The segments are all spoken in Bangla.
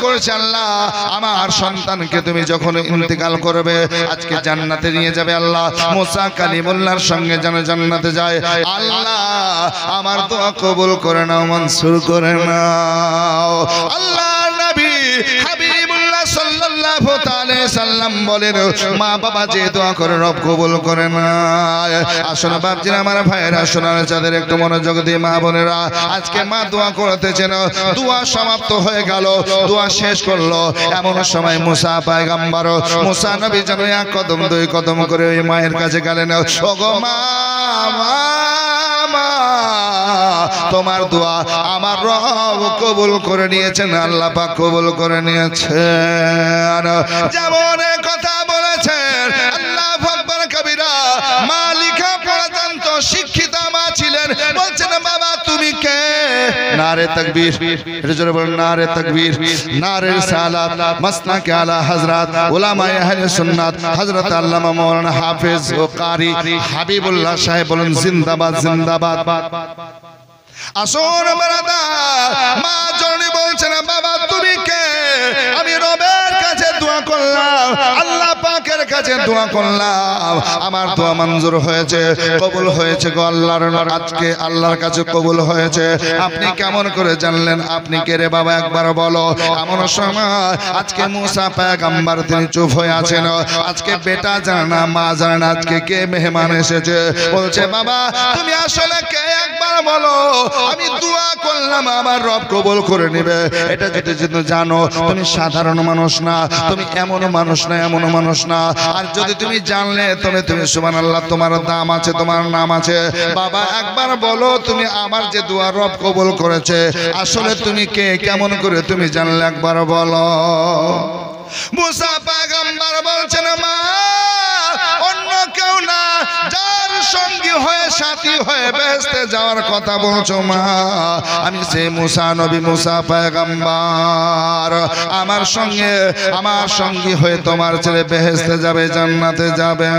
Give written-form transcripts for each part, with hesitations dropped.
করেছে, আল্লাহ আমার সন্তানকে তুমি যখন ইন্তেকাল করবে আজকে জান্নাতে নিয়ে যাবে আল্লাহ, মুসা কালিমুল্লাহর সঙ্গে যেন জান্নাতে যায়। আল্লাহ আমার দোয়া কবুল করে নাও, মনসুর করে নাও। আল্লাহ নবী হাবিবুল্লাহ সাল্লাল্লাহু তাআলা সাল্লাম বলেন, মা বাবা যে দোয়া করে রব কবুল করে না। আসলে বাপজিরা আমার ভাইয়েরা শোনার যাদের একটু মনোযোগ দিয়ে মা বোনেরা, আজকে মা দোয়া করতেছেন, দোয়া সমাপ্ত হয়ে গেল, দোয়া শেষ করলো, এমন সময় মুসা পয়গম্বর মুসা নবী যেন এক কদম দুই কদম করে ওই মায়ের কাছে গেলেন। ওগো মা, তোমার দোয়া আমার রব কবুল করে নিয়েছেন, আল্লাহ পাক কবুল করে নিয়েছেন। যেমন কথা বলেছেন আল্লাহু আকবার কবিরা, মা লেখা পড়া জানতো, শিক্ষিতা মা ছিলেন। বলছেন বাবা তুমি কে? নারে তাকবীর, এটা জোরে বলুন, নারে তাকবীর, নারে রিসালাত, মাসনাকে আলা হযরত উলামায়ে আহলে সুন্নাত হযরত আল্লামা মাওলানা হাফেজ ও কারি হাবিবুল্লাহ সাহেব বলেন জিন্দাবাদ জিন্দাবাদ। আসুন ব্রাদার, মা জননী বলছেন বাবা তুমি কে? আমি রবের কাছে দোয়া করলাম, আল্লাহ পাকের কাছে দোয়া করলাম, আমার দোয়া মঞ্জুর হয়েছে, কবুল হয়েছে গো আল্লাহর, আজকে আল্লাহর কাছে কবুল হয়েছে। আপনি কেমন করে জানলেন? আপনি কে রে বাবা একবার বলো। এমন সময় আজকে মুসা পয়গম্বর তিনি চুপ হয়ে আছেন, আজকে বেটা জানে না, মা জানে না আজকে কে মেহমান এসেছে। বলছে বাবা তুমি আসলে কে একবার বলো, আমি দোয়া করলাম আমার রব কবুল করে নেবে। এটা যদি জানো তুমি সাধারণ মানুষ না, তুমি এমন মানুষ না, এমন মানুষ না। আর যদি তুমি জানলে তুমি সুবহানাল্লাহ, তোমার দাম আছে, তোমার নাম আছে। বাবা একবার বলো তুমি আমার যে দোয়া রব কবুল করেছে, আসলে তুমি কে, কেমন করে তুমি জানলে একবার বলো। মুসা পয়গম্বর বলছেন মা অন্য কেউ না, যার সঙ্গী হয়ে সাথী হয়ে বেহেশতে যাওয়ার কথা বলছো মা, আমি সেই মুসা নবী, মুসা পয়গম্বর, আমার সঙ্গী হয়ে তোমার ছেলে বেহেশতে যাবে, জান্নাতে যাবে।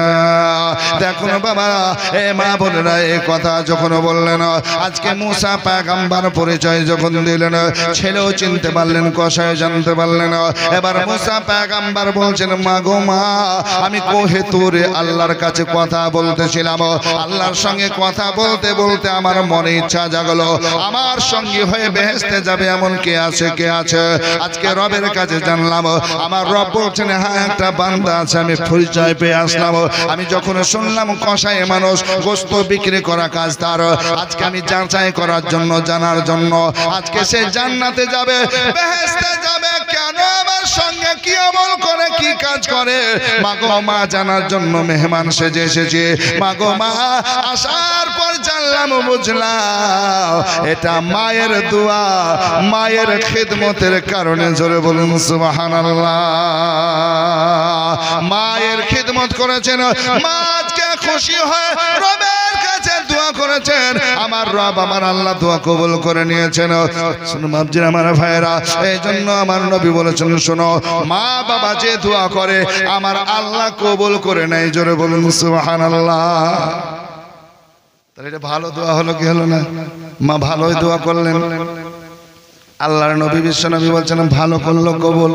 দেখুন বাবা, এ মা বোনেরা, এই কথা যখন বললেন, আজকে মুসা পয়গম্বর পরিচয় যখন দিলেন, ছেলেও চিনতে পারলেন, কসাই জানতে পারলেন। এবার মুসা পয়গম্বর বলছেন মা গো মা, আমি কোহে তুরে আল্লাহর কাছে কথা বলতেছিলাম, আল্লাহর সঙ্গে কথা বলতে বলতে আমার মনে ইচ্ছা জাগলো, আমার সঙ্গী হয়ে বেহেশতে যাবে এমন কে আছে, কে আছে? আজকে রবের কাছে জানলাম, আমার রব বলছেন হ্যাঁ একটা বান্দা আছে, আমি পরিচয় পেয়ে আসলাম। আমি যখন শুনলাম কসাই মানুষ, গোশত বিক্রি করা কাজ তার, আজকে আমি যাচাই করার জন্য, জানার জন্য আজকে সে জান্নাতে যাবে, বেহেশতে যাবে। কেন আমার সঙ্গে কি আমল করে, কি কাজ করে, মাগো মা জানার জন্য মেহমান সেজে এসেছে। মাগো মা আসার পর জানলাম, বুঝলাম এটা মায়ের দোয়া, মায়ের খিদমতের কারণে। জোরে বলুন সুবহানাল্লাহ। মায়ের খিদমত করেছেন, মা আজকে খুশি হয় রবের কাছে দোয়া করেছেন, আমার রব আমার আল্লাহ দোয়া কবুল করে নিয়েছেন। শুনুন বাপজিরা আমার ভাইয়েরা, এই জন্য আমার নবী বলেছেন শোনো, মা বাবা যে দোয়া করে আমার আল্লাহ কবুল করে নেয়। জোরে বলুন সুবহানাল্লাহ। তাহলে এটা ভালো দোয়া হলো কি হলো না? মা ভালোই দোয়া করলেন, আল্লাহর নবী বিশ্ব নবী বলছেন ভালো করলো কবুল।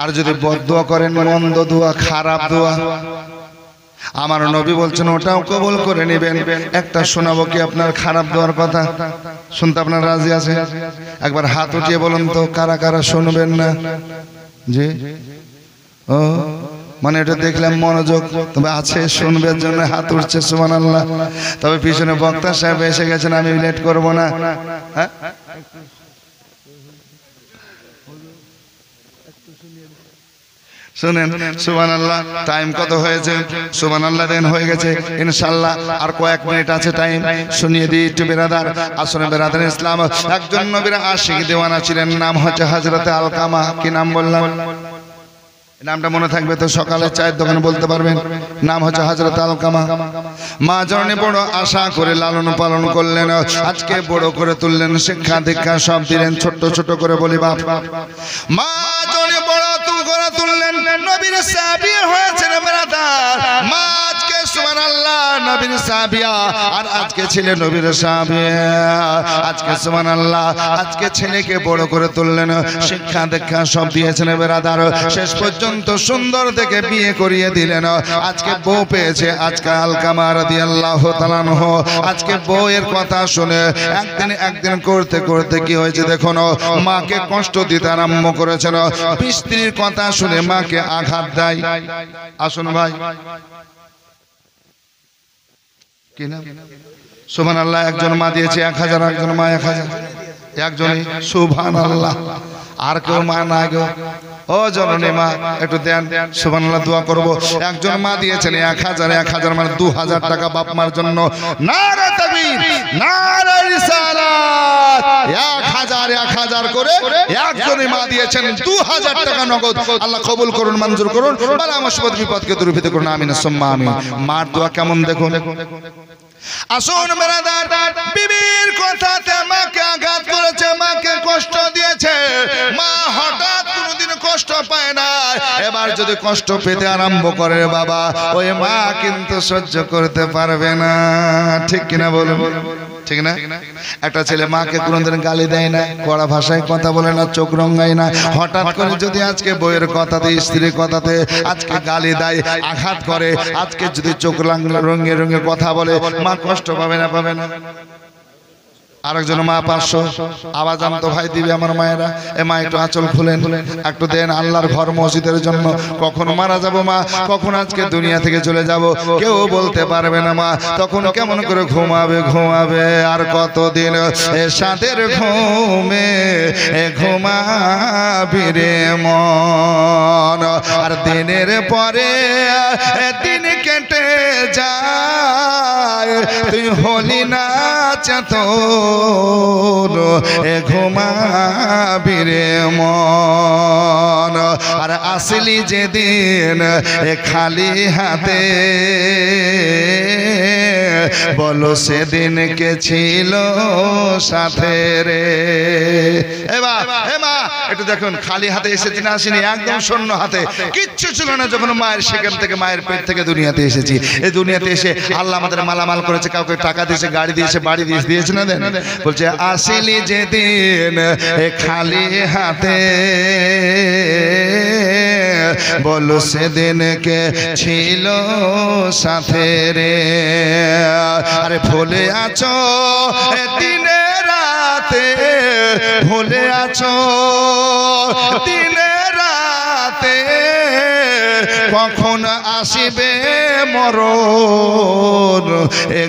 আর যদি বদদোয়া করেন, মন্দ দোয়া, খারাপ দোয়া, আমার নবী বলছেন ওটাও কবুল করে নেবেন। একটা শোনাবো কি আপনার খারাপ দোয়ার কথা? শুনতে আপনার রাজি আছে? একবার হাত উঠিয়ে বলুন তো কারা কারা শুনবেন না? জি ও মানে এটা দেখলাম মনোযোগ তবে আছে, শুনবার জন্য হাত উঠছে, সুবহানাল্লাহ। তবে পিছনে বক্তা সাহেব এসে গেছেন, আমি লেট করব না। হ্যাঁ শুনেন, সুবহানাল্লাহ। টাইম কত হয়েছে? সুবহানাল্লাহ দেন হয়ে গেছে ইনশাআল্লাহ। আর কয়েক মিনিট আছে, টাইম শুনিয়ে দিই একটু বেরাদার। আসলে বেরাদার ইসলাম, একজন নবীর আশিক দেওয়ানা ছিলেন, নাম হচ্ছে হযরতে আলকামা। কি নাম বললাম? নামটা মনে থাকবে তো? সকালে চায়ের দোকানে বলতে পারবেন। নাম হচ্ছে হযরত আলকামা। মা জননী বড় আশা করে লালন পালন করলেন, আজকে বড় করে তুললেন, শিক্ষা দীক্ষা সব দিলেন। ছোট ছোট করে বলি বাপ, মা জননী বড় করে তুললেন, নবীর সাহাবী হয়েছেন ব্রাদার। মা আজকে সুবহানাল্লাহ নবীর সাহাবিয়া আর আজকে ছেলে নবীর সাহাবিয়া আজকে সুবহানাল্লাহ আজকে ছেলেকে বড় করে তুললেন শিক্ষা দীক্ষা সব দিয়েছেন বেরাদার শেষ পর্যন্ত সুন্দর দেখে বিয়ে করিয়ে দিলেন আজকে বউ পেয়েছে আজকে আলকামা রাদিয়াল্লাহু তাআলা আনহু আজকে বউয়ের কথা শুনে একদিন করতে করতে কি হয়েছে দেখুন মাকে কষ্ট দিতে আরম্ভ করেছেন স্ত্রীর কথা শুনে মাকে আঘাত দেয় আসুন ভাই কি না সুবহানাল্লাহ একজন মা দিয়েছে 1000 একজন মা 1000 একজনই সুবহানাল্লাহ আর কেউ মা না গো ও জননী মা একটু দেন সুবহানাল্লাহ দোয়া করব একজন মা দিয়েছেন 1000 মানে 2000 টাকা বাপ মার জন্য নারে তাকবীর নারে রিসালাত 1000 করে একজনই মা দিয়েছেন 2000 টাকা নগদ আল্লাহ কবুল করুন মঞ্জুর করুন বালা মুসিবত বিপদকে দূরীভূত করুন আমিন সুম্মা আমিন মার দোয়া কেমন দেখুন আসুন বেরাদার বিবির কথাতে মাকে আঘাত করেছে মাকে কষ্ট দিয়েছে মা হঠাৎ কোনোদিন কষ্ট পায় না এবার যদি কষ্ট পেতে আরম্ভ করে বাবা ওই মা কিন্তু সহ্য করতে পারবে না ঠিক কিনা বলুন ঠিক না একটা ছেলে মাকে কোনোদিন গালি দেয় না কড়া ভাষায় কথা বলে না চোখ রঙায় না হঠাৎ করে যদি আজকে বইয়ের কথাতে স্ত্রীর কথাতে আজকে গালি দেয় আঘাত করে আজকে যদি চোখ রঙে রঙে কথা বলে মা কষ্ট পাবে না আরেকজন মা 500 আওয়াজ তো ভাই দিবে আমার মায়েরা এ মা একটু আঁচল খুলেন একটু দেন আল্লাহর ঘর মসজিদের জন্য কখন মারা যাব মা কখন আজকে দুনিয়া থেকে চলে যাব কেউ বলতে পারবে না মা তখন কেমন করে ঘুমাবে আর কতদিন সাদের ঘুমে ঘুমাবি রে মন আর দিনের পরে দিন কেটে যায় তুই হলি না চেতন ঘুমাবি রে মন আর আসলি যেদিন খালি হাতে বলো সেদিন কে ছিল সাথে রে মা একটু দেখুন খালি হাতে এসেছি না আসিনি একদম শূন্য হাতে কিচ্ছু ছিল না যখন মায়ের সেখান থেকে মায়ের পেট থেকে দুনিয়াতে এসেছি এই দুনিয়াতে এসে আল্লাহ আমাদের মালামাল করেছে কাউকে টাকা দিয়েছে গাড়ি দিয়েছে বাড়ি দিয়েছে না দেন বলছে আসিলি যেদিন খালি হাতে বলো সেদিন কে ছিল সাথে রে আরে ভুলে আছো দিনে রাতে ভুলে আছো দিনে রাতে কখন আসিবে মরণ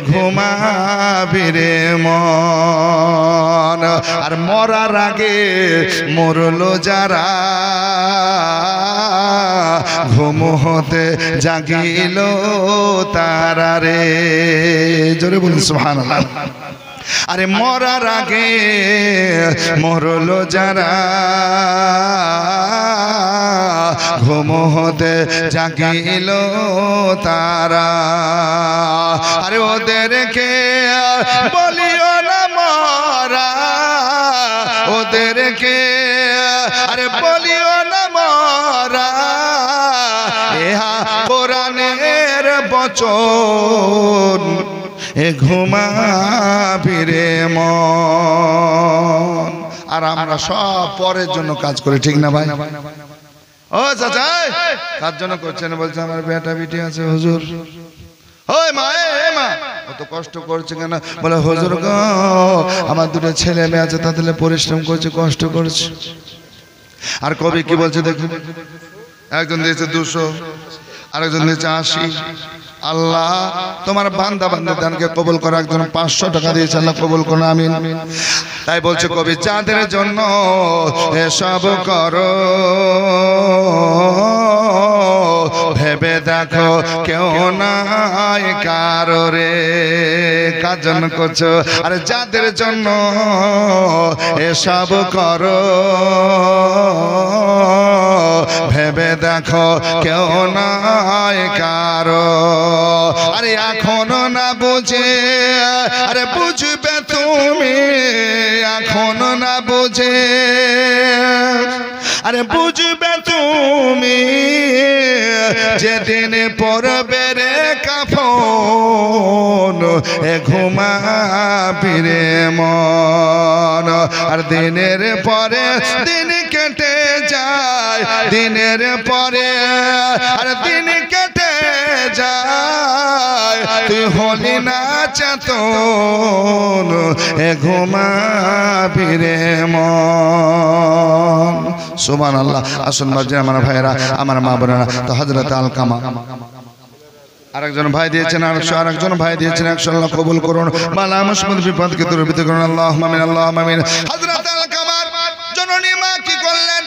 ঘুমাবি রে মন আর মরার আগে মরলো যারা ঘুম হতে জাগিল তারা রে জোরে বলুন সুবহানাল্লাহ আরে মরার আগে মরলো যারা ঘুম হতে জাগিল তারা আরে ওদেরকে বলিও না মরা ওদেরকে আরে বলিও না মরা ইহা কোরআনের বচন ঘুমাবি রে মন আর আমরা সব পরের জন্য কাজ করি ঠিক না ভাই ও চাচা কার জন্য করছেন বলছে আমার বেটা বিটি আছে হুজুর ওই মা মা কত কষ্ট করছে কেন বলে হুজুর গো আমার দুটো ছেলে মেয়ে আছে তাদের পরিশ্রম করছে কষ্ট করছে আর কবি কি বলছে দেখুন একজন দিয়েছে 200 আরেকজন দিয়েছে 80 আল্লাহ তোমার বান্দা বান্দাকে কবুল করো একজন 500 টাকা দিয়েছে আল্লাহ কবুল করো আমিন তাই বলছে কবি যাদের জন্য এসব করো ভেবে দেখো কেউ নাই কারো রে কার জন্য করছো আরে যাদের জন্য এসব করো ভেবে দেখো কেউ নাই কারো আরে এখনো না বুঝে আরে বুঝবে তুমি এখনো না বুঝে আরে বুঝবে তুমি যেদিন পরবে রে কাফন এ ঘুমাবি রে মন। আর দিনের পরে দিন কেটে যায়, দিনের পরে আর দিন কেটে যায়, তুই হলি না চেতন এ ঘুমাবি রে মন। সুবহানাল্লাহ। আসুন বাজে আমার ভাইরা, আমার মা বোনেরা, তো হযরত আলকামা আরেকজন ভাই দিয়েছেন 800, আরেকজন ভাই দিয়েছেন 100। আল্লাহ কবুল করুন, বালা মুসিবত বিপদকে দূরীভূত করুন। আল্লাহুম্মা আমিন, আল্লাহুম্মা আমিন। হযরত আলকামার জননী মা কি করলেন?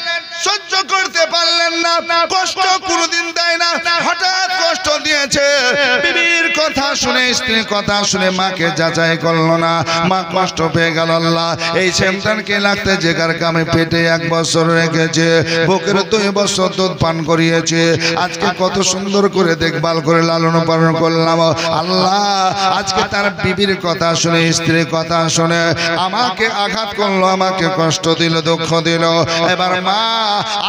সহ্য করতে পারলেন না, কষ্ট কোনদিন দেয় না, হঠাৎ কষ্ট দিয়েছে। বিবির কথা শুনে, স্ত্রীর কথা শুনে মাকে যাচাই করলো না, মা কষ্ট পেয়ে গেল। আল্লাহ এই সন্তানকে লাগতে যে কারকামে পেটে 1 বছর রেখেছে, বুকের 2 বছর দুধ পান করিয়েছে, আজকে কত সুন্দর করে দেখভাল করে লালন পালন করলাম। আল্লাহ আজকে তার বিবির কথা শুনে, স্ত্রীর কথা শুনে আমাকে আঘাত করলো, আমাকে কষ্ট দিল, দুঃখ দিল। এবার মা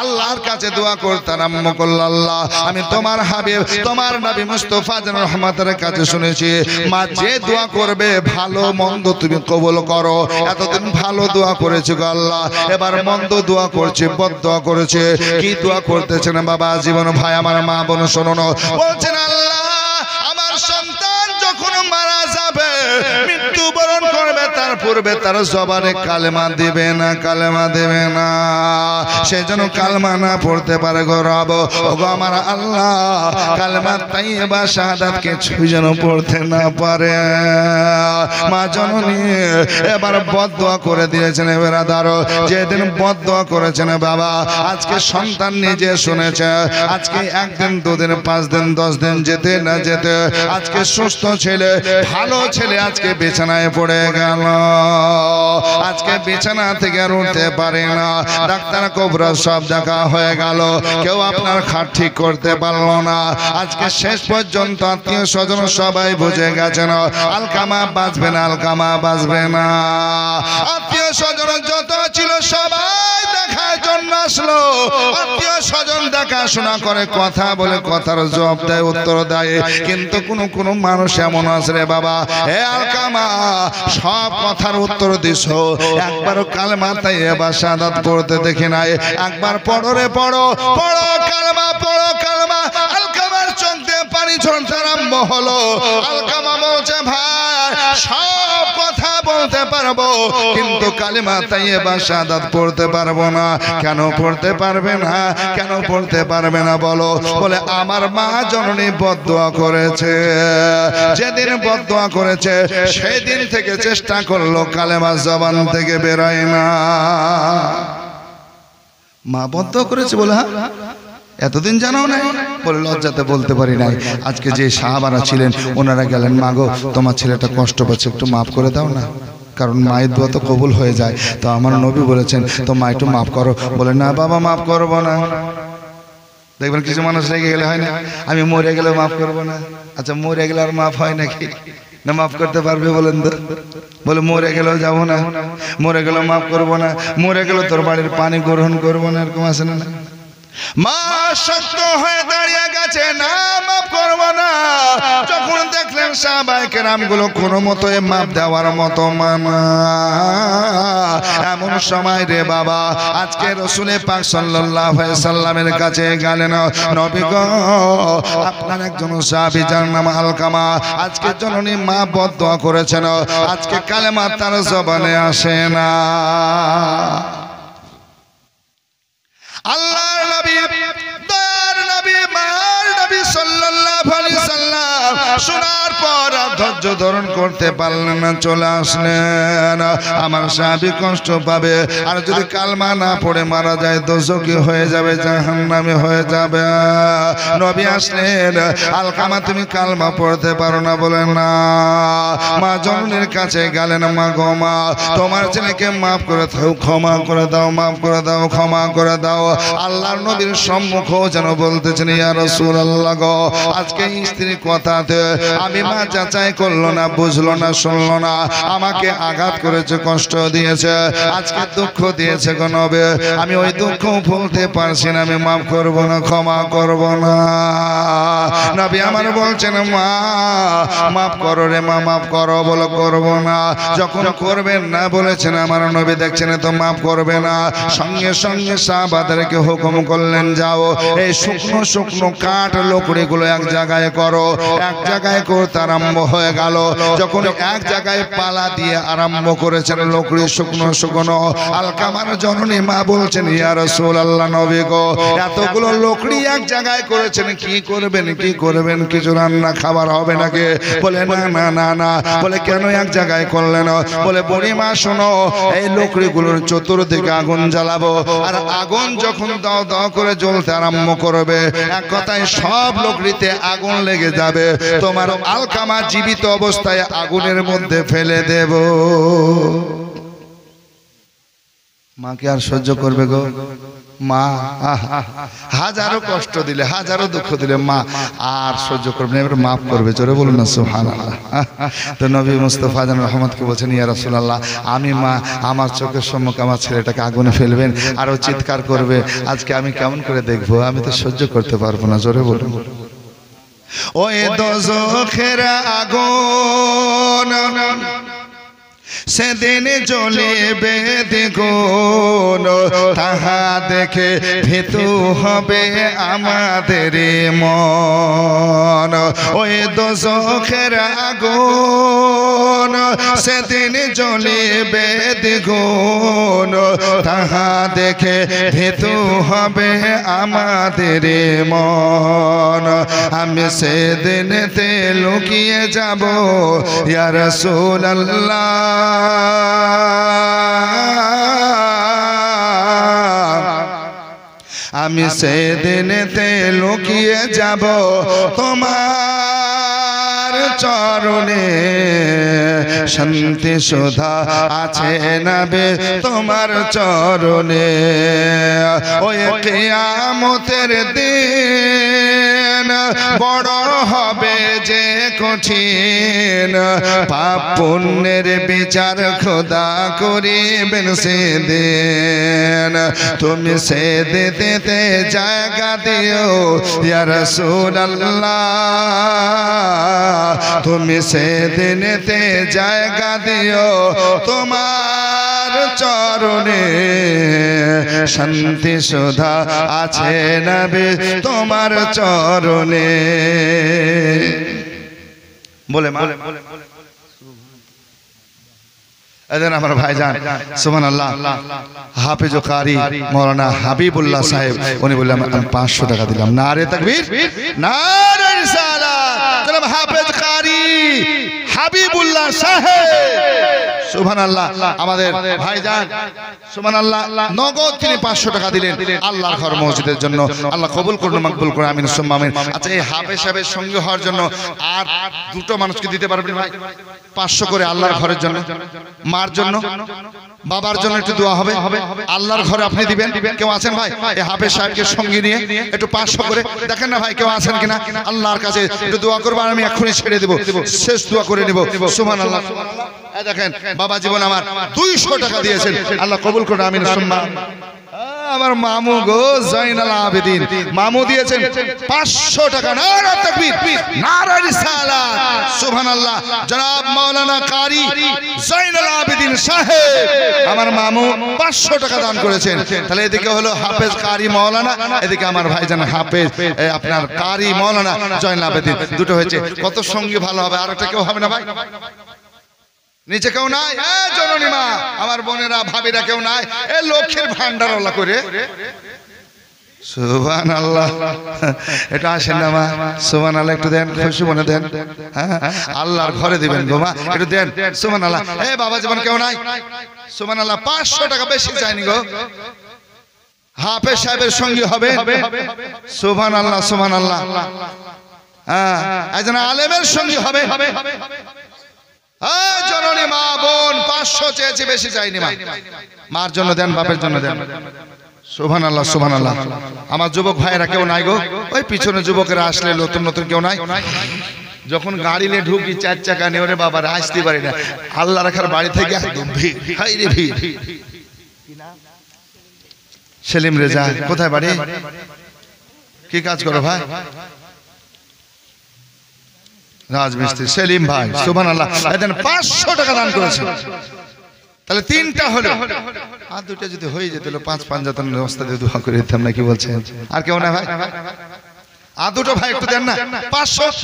আল্লাহর কাছে দোয়া করতে আরম্ভ করল, আল্লাহ আমি তোমার হাবিব, তোমার নবী মুস্তাফা জানের রহমতের কাছে শুনেছি, মা যে দোয়া করবে ভালো মন্দ তুমি কবুল করো। এতদিন ভালো দোয়া করেছে গো আল্লাহ, এবার মন্দ দোয়া করছে, বদ দোয়া করেছে। কি দোয়া করতেছেন বাবা জীবন ভাই, আমার মা বোন শোনো, বলছেন আল্লাহ আমার সন্তান যখন মারা যাবে, মৃত্যুবরণ করবে, তার পূর্বে তার জবানে কালেমা দিবে না, কালেমা দেবে না, সে যেন কালেমা না পড়তে পারে গো রব। ওগো আমার আল্লাহ কালেমা তাইয়্যিবা শাহাদাত কিছুই যেন পড়তে না পারে। মা জননী এবার বদদোয়া করে দিয়েছেন। এবার আদারো যেদিন বদদোয়া করেছেন বাবা, আজকে সন্তান নিজে শুনেছে, আজকে 1 দিন 2 দিন 5 দিন 10 দিন যেতে না যেতে আজকে সুস্থ ছেলে, ভালো ছেলে আজকে বিছানায় পড়ে গেল। আজকে বিছানা থেকে আর উঠতে পারে না, ডাক্তার কোবরা সব দেখা হয়ে গেল, কেউ আপনার খাট ঠিক করতে পারলো না। আজকে শেষ পর্যন্ত আত্মীয় স্বজন সবাই বুঝে গেছেন আলকামা বাঁচবে না, আলকামা বাঁচবে না। আত্মীয় স্বজন যত ছিল সবাই দেখার জন্য আসলো, আত্মীয় স্বজন দেখাশোনা করে, কথা বলে, কথার জবাব দেয়, উত্তর দেয়। কিন্তু কোন মানুষ এমন আছে রে বাবা, হে আলকামা সব কথার উত্তর দিছ, একবারও কালেমা তাইয়্যিবা শাহাদাত পড়তে দেখি নাই। একবার পড়ো রে পড়ো, পড়ো কালেমা, পড়ো কালেমা। আলকামার চোখ দিয়ে পানি ঝরতে আরম্ভ হলো। আলকামা বলছে ভাই সব কথা বলতে পারবো, কিন্তু কালেমা তাইয়্যিবা শাহাদাত পড়তে পারবো না। কেন পড়তে পারবে না? কেন পড়তে পারবে না বলো? বলে আমার মা জননী বদদোয়া করেছে। যেদিন বদদোয়া করেছে সেদিন থেকে চেষ্টা করলো, কালেমা জবান থেকে বেরোয় না। মা বদদোয়া করেছে বলে হ্যাঁ এতদিন জানাও নাই? বলে লজ্জাতে বলতে পারি নাই। আজকে যে সাহাবারা ছিলেন ওনারা গেলেন, মাগো তোমার ছেলেটা কষ্ট পাচ্ছে, একটু মাফ করে দাও না, কারণ মায়ের দোয়া তো কবুল হয়ে যায়। তো আমার নবী বলেছেন তো মা একটু মাফ করো। বলে না বাবা মাফ করবো না। দেখবেন কিছু মানুষ রেগে গেলে হয় না, আমি মরে গেলেও মাফ করবো না। আচ্ছা মরে গেলে আর মাফ হয় নাকি? না মাফ করতে পারবে বলেন তো? বলে মরে গেলেও যাবো না, মরে গেলেও মাফ করবো না, মরে গেলেও তোর বাড়ির পানি গ্রহণ করবো না, এরকম আছে না? মা শক্ত হয়ে দাঁড়িয়ে গেছে, না মাফ করবো না। যখন দেখলেন সাহাবায়ে কেরামগুলো কোনো মতো মাপ দেওয়ার মতো মানা, এমন সময় রে বাবা আজকে রাসূল পাক সাল্লাল্লাহু আলাইহি সাল্লামের কাছে গেলেন, নবী গো আপনার একজন সাহাবী যার নাম আলকামা, আজকে জননী মা বদদোয়া করেছেন, আজকে কালেমা তার জবানে আসে না। আল্লাহর নবী, দয়ার নবী, মার নবী সাল্লাল্লাহু আলাইহি সাল্লাম শোনার পর ধৈর্য ধারণ করতে পারলেন না, চলে আসলেন। আমার সাহাবী কষ্ট পাবে, আর যদি কালমা না পড়ে মারা যায় দোজখী হয়ে যাবে, জাহান্নামী হয়ে যাবে। নবী আসলেন, আলকামা তুমি কালমা পড়তে পারো না? বলেন না। মা জননীর কাছে গেলেন, মা গো মা তোমার ছেলেকে মাফ করে দাও, ক্ষমা করে দাও, মাফ করে দাও, ক্ষমা করে দাও। আল্লাহর নবীর সম্মুখে যেন বলতেছেন ইয়া রাসূলুল্লাহ গো আজকে স্ত্রীর কথাতে আমি মা যাচাই করলো না, বুঝলো না, শুনলো না, আমাকে আঘাত করেছে, কষ্ট দিয়েছে, আজকে দুঃখ দিয়েছে গো নবী, আমি ওই দুঃখ ভুলতে পারছি না, আমি মাফ করব না, ক্ষমা করব না। নবী আমার বলছেন মা মাফ করো রে মা, মাফ করো। বলো করব না। যখন করবেন না বলেছেন আমার নবী দেখছেন তো মাফ করবে না, সঙ্গে সঙ্গে সাহাবাদেরকে হুকুম করলেন যাও এই শুকনো শুকনো কাঠ লকড়িগুলো এক জায়গায় করো। এক জায়গায় করতে আরম্ভ হয়ে গেল। যখন এক জায়গায় পালা দিয়ে আরম্ভ করেছেন লকড়ি শুকনো শুকনো, আলকামার জননী মা বলছেন ইয়া রাসূলুল্লাহ নবী গো এতগুলো লকড়ি এক জায়গায় করেছেন, কি করবেন কি করবেন, কিছু রান্না খাবার হবে নাকি? বলে না না না না। বলে কেন এক জায়গায় করলেন? বলে বুড়িমা শোনো এই লকড়িগুলোর চতুর্দিকে আগুন জ্বালাবো, আর আগুন যখন দাও দাও করে জ্বলতে আরম্ভ করবে এক কথায় সব লকড়িতে আগুন লেগে যাবে, তোমার আলকামা জীবিত অবস্থায় আগুনের মধ্যে ফেলে দেব। মা কি আর সহ্য করবে গো? মা হাজারো কষ্ট দিলে, হাজারো দুঃখ দিলে মা আর সহ্য করবে না, এবার মাফ করবে। জোরে বলুন না সুবহানাল্লাহ। তো নবী মুস্তাফা জান রহমতকে বলছেন ইয়া রাসূলুল্লাহ আমি মা আমার চোখের সম্মুখে আমার ছেলেটাকে আগুনে ফেলবেন আর ও চিৎকার করবে, আজকে আমি কেমন করে দেখবো? আমি তো সহ্য করতে পারবো না। জোরে বলুন। ওই দোজখের আগুন সেদিন জ্বলিবে দ্বিগুণ, তাহা দেখে ভীতু হবে আমাদের মন। ওই দোজখের আগুন সেদিন জ্বলিবে দ্বিগুণ, তাহা দেখে ভীতু হবে আমাদের মন। আমি সেদিনেতে লুকিয়ে যাব ইয়া রাসূলুল্লাহ, আমি সেদিনেতে লুকিয়ে যাব তোমার চরণে, শান্তি সুধা আছে নবী তোমার চরণে। ওই কিয়ামতের দিন বড় হবে যে কঠিন, পাপ পুণ্যের বিচার খোদা করিবেন সেদিন। তুমি সেদিনেতে জায়গা দিও ইয়া রাসূলুল্লাহ, তুমি সেদিনেতে জায়গা দিও তোমার চরণে, শান্তি সুধা আছে নবী তোমার চরণে। বলে মা এদিন আমার ভাইজান সুবহানাল্লাহ হাফেজ ও কারি মাওলানা হাবিবুল্লাহ সাহেব উনি বললেন আমি 500 টাকা দিলাম। নারে তাকবীর, নারে রিসালাত। জনাব হাফেজ কারি হাবিবুল্লাহ সাহেব সুবহানাল্লাহ আমাদের ভাইজান সুবহানাল্লাহ নগদ তিনি 500 টাকা দিলেন আল্লাহর ঘর মসজিদের জন্য। আল্লাহ কবুল করুন, মাকবুল করুন, আমিন সুম্মা আমিন। আচ্ছা এই হাফেজ সাহেবের সঙ্গে হওয়ার জন্য আর দুটো মানুষকে দিতে পারবেন ভাই 500 করে আল্লাহর ঘরের জন্য, মার জন্য, বাবার জন্য একটু দোয়া হবে। আল্লাহর ঘরে আপনি দিবেন। কেউ আছেন ভাই এই হাফেজ সাহেবকে সঙ্গে নিয়ে একটু 500 করে দেখেন না ভাই, কেউ আছেন কিনা? আল্লাহর কাছে একটু দোয়া করবো, আমি এক্ষুনি ছেড়ে দেবো, শেষ দোয়া করে নেব। সুবহানাল্লাহ। দেখেন বাবা জীবন আমার 200 টাকা দিয়েছেন, আল্লাহ কবুল করুন, আমিন সুম্মা। আমার মামু গো জয়নাল আবেদিন মামু দিয়েছেন 500 টাকা। নারে তাকবীর, নারে রিসালাত, সুবহানাল্লাহ। জনাব মাওলানা কারি জয়নাল আবেদিন সাহেব আমার মামু 500 টাকা দান করেছেন। তাহলে এদিকে হলো হাফেজ কারি মাওলানা, এদিকে আমার ভাইজান হাফেজ আপনার কারি মাওলানা জয়নাল আবেদিন, দুটো হয়েছে। কত সঙ্গী ভালো হবে, আর একটা কেউ হবে না ভাই? নিচে কেউ নাই? জননী মা আমার বোনেরা ভাবিরা কেউ নাই? এ লক্ষ্মীর ভান্ডার আল্লাহ করে সুবহানাল্লাহ। এটা আসেন না মা, সুবহানাল্লাহ একটু দেন, খুশি মনে দেন। আল্লাহর ঘরে দিবেন গো মা, একটু দেন সুবহানাল্লাহ। এ বাবা জীবন কেউ নাই? সুবহানাল্লাহ। 500 টাকা বেশি চাইনি গো, হাফেজ সাহেবের সঙ্গী হবে। সুবহানাল্লাহ সুবহানাল্লাহ। একজন আলেমের সঙ্গী হবে। জননী মা বোন 500 চেয়েছি, বেশি চাইনি মা। মার জন্য দেন, বাপের জন্য দেন। সুবহানাল্লাহ সুবহানাল্লাহ। আমার যুবক ভাইরা কেউ নাই গো? ওই পিছনে যুবকেরা আসলে নতুন নতুন কেউ নাই? যখন গাড়ি নিয়ে ঢুকি 4 চাকা নিয়ে, ওরে বাবা আসতে পারি না, আল্লাহ রাখার বাড়ি থেকে একদম ভিড়, হাই রে ভিড়। সেলিম রেজা, কোথায় বাড়ি, কি কাজ করো ভাই? রাজমিস্ত্রি। সেলিম ভাই সুবহানাল্লাহ, এদিন 500 টাকা দান করেছে, তাহলে 3টা হলো, আর 2টা যদি হয়ে যেত 5 পাঞ্জাতনের ব্যবস্থা দিয়ে দোয়া করে দিতাম না, কি বলছেন? আর কেউ না ভাই, আর 2টো ভাই একটু দেন না, 500।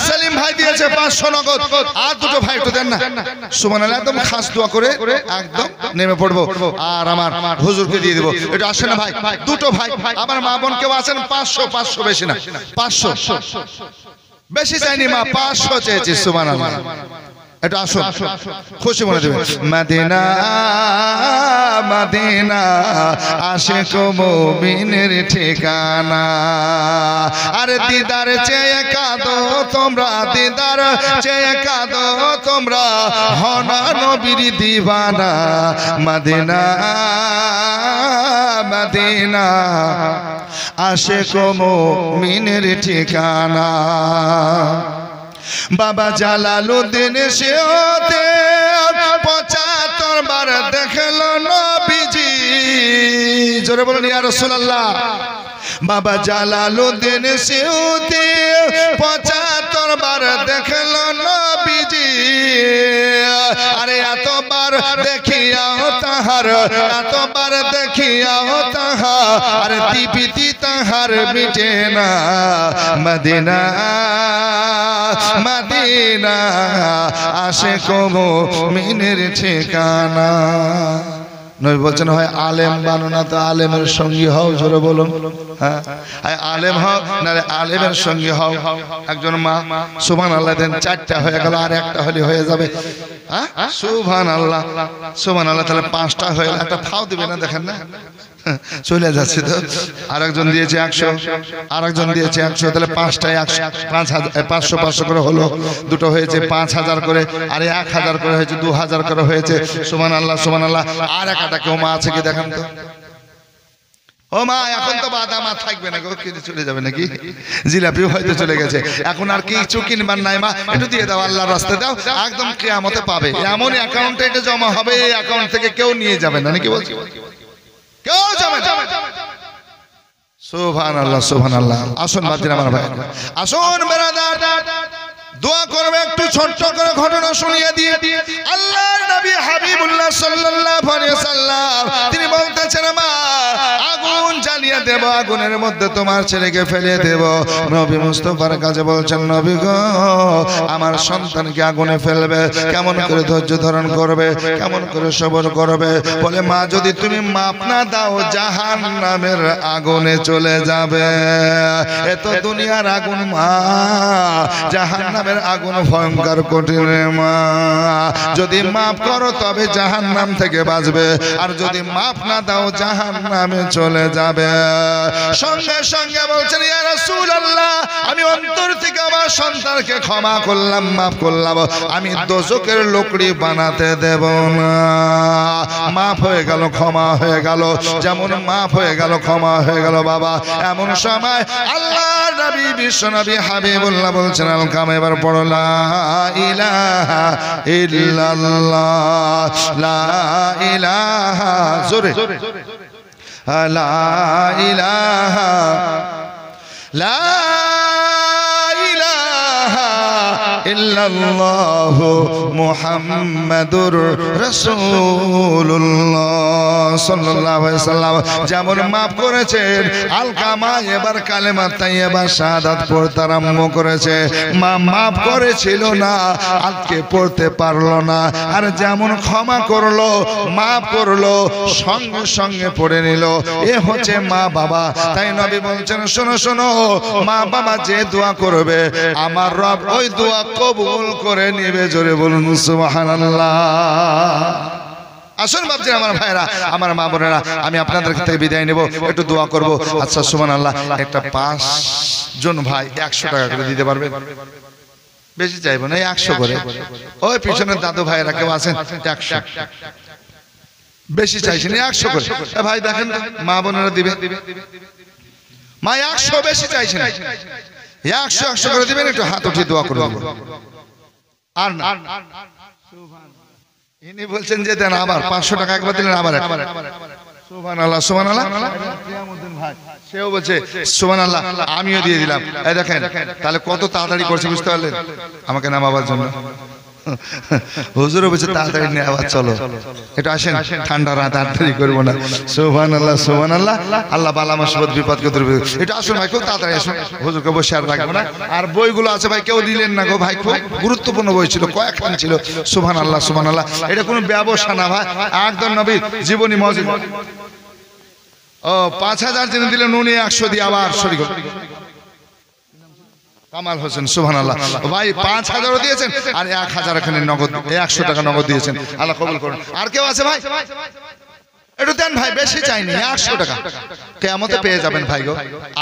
সেলিম ভাই দিয়েছে 500 নগদ, আর 2টো ভাই একটু দেন না। সুবহানাল্লাহ, একদম খাস দোয়া করে একদম নেমে পড়বো, আর আমার হুজুরকে দিয়ে দেবো। এটা আসে না ভাই, 2টো ভাই, আমার মা বোন কেউ আছেন? 500 বেশি না, 500 বেশি চাইনি মা, 500 চেয়েছি। সুবহানাল্লাহ, এটা আসো, খুশি মনে দেবে। মদিনা মদিনা আশিক মুমিনের ঠিকানা, আরে দিদার চেয়ে কাঁদো তোমরা, দিদার চেয়ে কাঁদো তোমরা, হনা নবীর দিওয়ানা। মদিনা মদিনা আশিক মুমিনের ঠিকানা। বাবা জালালউদ্দিন সিউতি 75 বার দেখলো নবীজি, জোরে বলুন ইয়া রাসূলুল্লাহ। বাবা জালালউদ্দিন সিউতি 75 বার দেখলো নবীজি, আরে এতবার দেখিয়াও তাহার, এতবার দেখিয়াও তাহার, আরে তৃপ্তি তাহার মিটে না। মদিনা মদিনা আশিক মুমিনের ঠিকানা। নবী বলছেন, হয় আলেম বানো না তো আলেমের সঙ্গী হও, জোরে বলুন। হ্যাঁ, আলেম হও না আলেমের সঙ্গী হও। একজন মা সুবহানাল্লাহ দেন, 4টা হয়ে গেল, আর একটা হলে হয়ে যাবে। হ্যাঁ সুবহানাল্লাহ সুবহানাল্লাহ, তাহলে 5টা হয়ে গেল, একটা ফাও দিবে না, দেখেন না চলে যাচ্ছে তো। আরেকজন দিয়েছে 100, আরেকজন দিয়েছে 100, তাহলে 5টায় 500 করে হলো, 2টো হয়েছে 5000 করে, আর 1000 করে হয়েছে, 2000 করে হয়েছে। সুবহানাল্লাহ সুবহানাল্লাহ। আর একটা কেউ মা আছে কি দেখেন তো? ও মা, এখন তো বাদাম আর থাকবে না গো, কিনে চলে যাবে নাকি? জিলাপিও হয়তো চলে গেছে, এখন আর কিছু কিনবার নাই মা, একটু দিয়ে দাও, আল্লাহর রাস্তায় দাও, একদম কিয়ামতে পাবে। এমন অ্যাকাউন্টে এটা জমা হবে, এই অ্যাকাউন্ট থেকে কেউ নিয়ে যাবে না, নাকি বলছি? কেউ যাবে না। সুবহানাল্লাহ সুবহানাল্লাহ। আসুন বাতিন আমার ভাই, আসুন বেরাদার, দোয়া করবে। একটু ছোট্ট করে ঘটনা শুনিয়ে দিয়ে আল্লাহর নবী হাবিবুল্লাহ সাল্লাল্লাহু আলাইহি সাল্লাম তিনি বলতেছেন, মা আগুন জ্বালিয়ে দেব, আগুনের মধ্যে তোমার ছেলেকে ফেলে দেব। নবী মুস্তাফার কাছে বলছেন, নবী গো, আমার সন্তানকে আগুনে ফেলবে, কেমন করে ধৈর্য ধারণ করবে, কেমন করে সবর করবে? বলে, মা যদি তুমি মাপ না দাও জাহান্নামের আগুনে চলে যাবে। এত দুনিয়ার আগুন মা, জাহান্নামের আগুন ভয়ঙ্কর কঠিন মা। যদি মাফ করো তবে জাহান্নাম থেকে বাঁচবে, আর যদি মাফ না দাও জাহান্নামে চলে যাবে। সঙ্গে সঙ্গে বলছেন, ইয়া রাসূলুল্লাহ, আমি অন্তর থেকে আমার সন্তানকে ক্ষমা করলাম, মাফ করলাম, আমি দোজখের লোকড়ি বানাতে দেব না। মাফ হয়ে গেল, ক্ষমা হয়ে গেল, যেমন মাফ হয়ে গেল ক্ষমা হয়ে গেল। বাবা, এমন সময় আল্লাহর নবী বিশ্ব নবী হাবিবুল্লাহ বলছেন, আল কামে এবার পড়ো, লা ইলাহা ইল্লাল্লাহ, লা ইলাহা, জোরে, লা ইলাহা, লা ইলাহা ইল্লাল্লাহু মুহাম্মাদুর রাসূলুল্লাহ সাল্লাল্লাহু আলাইহি সাল্লাম যেমন মাফ করেছেন আলকামা এবার কালেমা তাইয়্যিবা শাহাদাত পড়তে আরম্ভ করেছে। মা মাফ করেছিল না, আজকে পড়তে পারলো না, আর যেমন ক্ষমা করলো, মাফ করলো, সঙ্গে সঙ্গে পড়ে নিল। এ হচ্ছে মা বাবা। তাই নবী বলছেন, শোনো শোনো, মা বাবা যে দোয়া করবে আমার রব ওই দোয়া কবুল করে নেবে। জোরে বলুন সুবহানাল্লাহ। আসুন বাপজি আমার ভাইরা, আমার মা বোনেরা, আমি আপনাদের থেকে বিদায় নেব, একটু দোয়া করব। আচ্ছা সুবহানাল্লাহ, একটা 5 জন ভাই 100 টাকা করে দিতে পারবে? বেশি চাইবো না, 100 করে। ওই পিছনের দাদু ভাইরা কেউ আছেন? 100 বেশি চাইছেন, 100 করে। ভাই দেখেন মা বোনেরা দিবে, মা 100 বেশি চাইছেন, 100 করে দিবেন, একটু হাত উঠিয়ে দোয়া করবেন। আর না ইনি বলছেন যে দেন, আবার 500 টাকা একবার দিলেন, আবার সুবহানাল্লাহ সুবহানাল্লাহ। কিয়ামউদ্দিন ভাই সেও বলছে সুবহানাল্লাহ, আমিও দিয়ে দিলাম। এই দেখেন তাহলে কত তাড়াতাড়ি করছে, বুঝতে পারলেন? আমাকে নামাবার জন্য হুজুরও বলছে তাড়াতাড়ি নিয়ে আবার চলো, এটা আসেন, ঠান্ডা রাত আর দেরি করবো না। সুবহানাল্লাহ সুবহানাল্লাহ। আল্লাহ বালা মুসিবত বিপদকে দূর করবে। এটা আসুন ভাই, খুব তাড়াতাড়ি আসুন, হুজুরকে বসে আর রাখবো না। আর বইগুলো আছে ভাই, কেউ দিলেন না গো ভাই, খুব গুরুত্বপূর্ণ বই ছিল, কয়েকখান ছিল। সুবহানাল্লাহ সুবহানাল্লাহ। এটা কোনো ব্যবসা না ভাই, একদম নবীর জীবনী মজলিস। ও 5000 যিনি দিলেন, উনি 100 দিয়ে আবার শরীক কামাল হোসেন। সুবহানাল্লাহ ভাই, 5000ও দিয়েছেন আর 1000 এখানে নগদ, 100 টাকা নগদ দিয়েছেন। আল্লাহ কবুল করুন। আর কেউ আছে ভাই? একটু দেন ভাই, বেশি চাইনি, 100 টাকা কিয়ামতে পেয়ে যাবেন ভাই গো,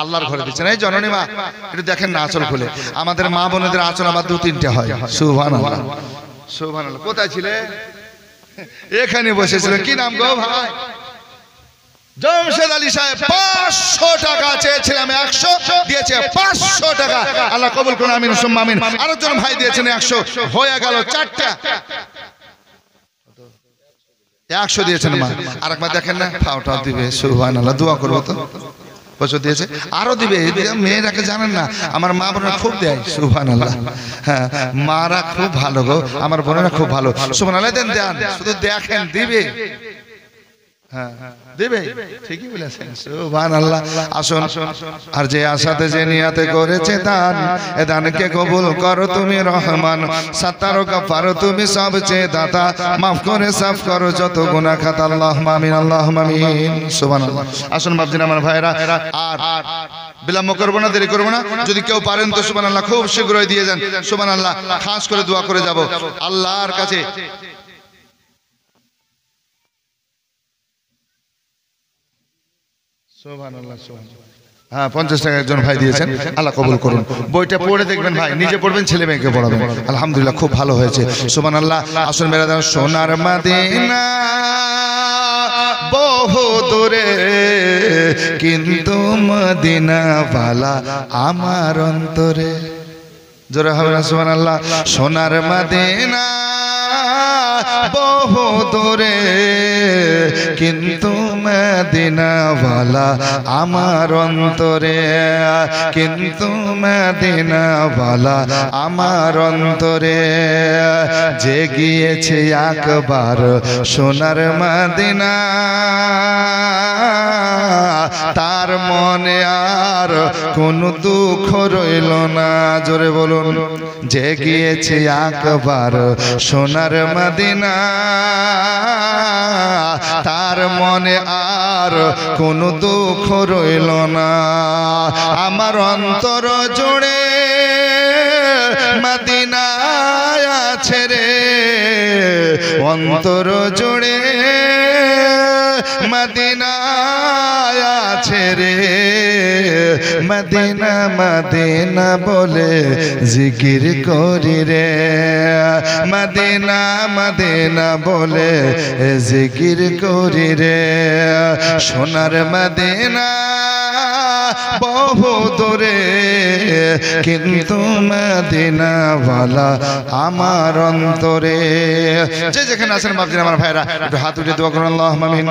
আল্লাহর ঘরে দিচ্ছেন। এই জননী মা একটু দেখেন না আঁচল খুলে, আমাদের মা বোনেদের আঁচল আবার 2-3টে হয়। সুবহানাল্লাহ সুবহানাল্লাহ। কোথায় ছিলে? এখানে বসেছিল। কি নাম গো ভাই? জমশেদ আলী সাহেব। 500 টাকা চেয়েছিলাম, 100 দিয়েছে, 500 টাকা। আল্লাহ কবুল করুন, আমিন সুম্মা আমিন। আরেকজন ভাই দিয়েছেন 100, হয়ে গেল 4টা। 100 দিয়েছেন মা। আরেকবার দেখেন না, ফাওটা দিবে। সুবহানাল্লাহ, দোয়া করবো তো। বছর দিয়েছে, আরো দিবে। মেয়েরাকে জানেন না, আমার মা বোনেরা খুব দেয়। সুবহানাল্লাহ। হ্যাঁ, মারা খুব ভালো গো, আমার বোনেরা খুব ভালো। সুবহানাল্লাহ। দেন দেন, শুধু দেখেন, দিবে। হ্যাঁ দিবে, ঠিকই বলেছেন। সুবহানাল্লাহ। আসুন, আর যে আশাতে যে নিয়াতে করেছে দান, এ দানকে কবুল করো তুমি রহমান। সাত্তার ও গাফফার তুমি সবচেয়ে দাতা, মাফ করে সাফ করো যত গুনাহ খাতা। আল্লাহুম্মা আমিন আল্লাহুম্মা আমিন। সুবহানাল্লাহ। আসুন বাপজিরা, আমার ভাইরা, আর বিলম্ব করবো না, দেরি করবো না। যদি কেউ পারেন তো সুবহানাল্লাহ খুব শীঘ্রই দিয়ে যান। সুবহানাল্লাহ। খাস করে দোয়া করে যাব আল্লাহর কাছে। হ্যাঁ, 50 টাকা একজন ভাই দিয়েছেন, আল্লাহ কবুল করুন। বইটা পড়ে দেখবেন ভাই, নিজে পড়বেন, ছেলে মেয়েকে পড়াবেন। আলহামদুলিল্লাহ, খুব ভালো হয়েছে। সুবহানাল্লাহ। আসুন বেরাদার, সোনার মদিনা বহু দূরে, কিন্তু মদিনা বালা আমার অন্তরে। জোরে হবে না? সুবহানাল্লাহ। সোনার মদিনা বহু দূরে, কিন্তু মদিনা ওয়ালা আমার অন্তরে, কিন্তু মদিনা ওয়ালা আমার অন্তরে। যে গিয়েছে একবার সোনার মদিনা, তার মনে আর কোনো দুঃখ রইল না। জোরে বলুন। যে গিয়েছে একবার সোনার মদিনা, তার মনে আর কোনো দুঃখ রইল না। আমার অন্তর জুড়ে মদিনা আছে রে, অন্তর জুড়ে মদিনা আছে রে। মদিনা মদিনা বলে জিকির করি রে, মদিনা মদিনা বলে জিকির করি রে। সোনার মদিনা বহু দূরে, কিন্তু মদিনা ওয়ালা আমার অন্তরে। যে যেখানে আছেন বাপজিরা, আমার ভাইরা, একটু হাত উঠে দোয়া করুন। আল্লাহুম্মা আমিন।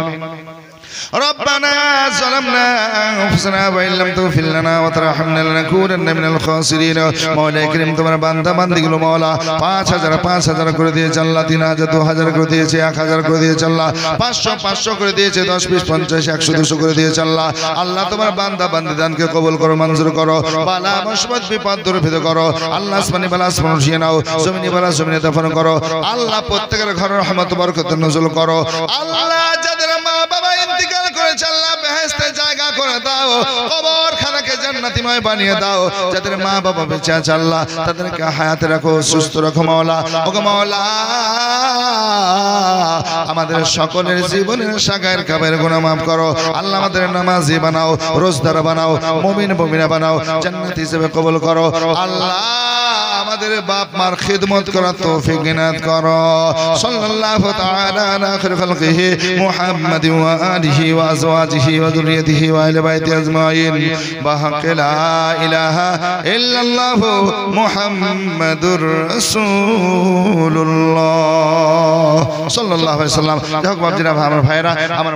ربنا ظلمنا أنفسنا وإن لم تغفر لنا وترحمنا لنكونن من الخاسرين। মওলা করিম, তোমার বান্দা বান্দিগুলো মওলা 5000 করে দিয়েছে আল্লাহ, 3000 2000 করে দিয়েছে, 1000 করে দিয়েছে আল্লাহ, 500 করে দিয়েছে, 10 20 50 100 200 করে দিয়েছে আল্লাহ। আল্লাহ তোমার বান্দা বান্দি দানকে কবুল করো, মঞ্জুর করো। বালা মুসিবত বিপদ দূর করো আল্লাহ। আসমানি বালা আসমান উঠিয়ে নাও, জমিনি বালা জমিনে দাফন করো আল্লাহ। প্রত্যেকের ঘরে রহমত বরকত নজুল করো আল্লাহ। যাদের মা বাবা ইন্তিকাল করেছে আল্লাহ, বেহেশতে জায়গা করে দাও, কবরখানাকে জান্নাতিময় বানিয়ে দাও। যাদের মা বাবা বেঁচে আছে আল্লাহ, তাদেরকে হায়াতে রাখো, সুস্থ রাখো মাওলা। ওগো মাওলা, আমাদের সকলের জীবনের সাগায়ের কাবের গুনাহ মাফ করো আল্লাহ। আমাদের নামাজি বানাও, রোজদার বানাও, মুমিন মুমিনা বানাও, জান্নাতি হিসেবে কবুল করো আল্লাহ। আমাদের আমাদের বাপ মার খিদমত করার তৌফিক ইনায়াত করো সাল্লাল্লাহু তাআলা আলা খায়রি খালকিহি মুহাম্মাদ ওয়া আলিহি ওয়া আজওয়াজিহি ওয়া যুররিয়াতিহি ওয়া আহলি বাইতি আজমাইন বিহাক্কি লা ইলাহা ইল্লাল্লাহু মুহাম্মাদুর রাসূলুল্লাহ সাল্লাল্লাহু আলাইহি ওয়াসাল্লাম। যাক বাপ জিরা আমার ভাইরা আমার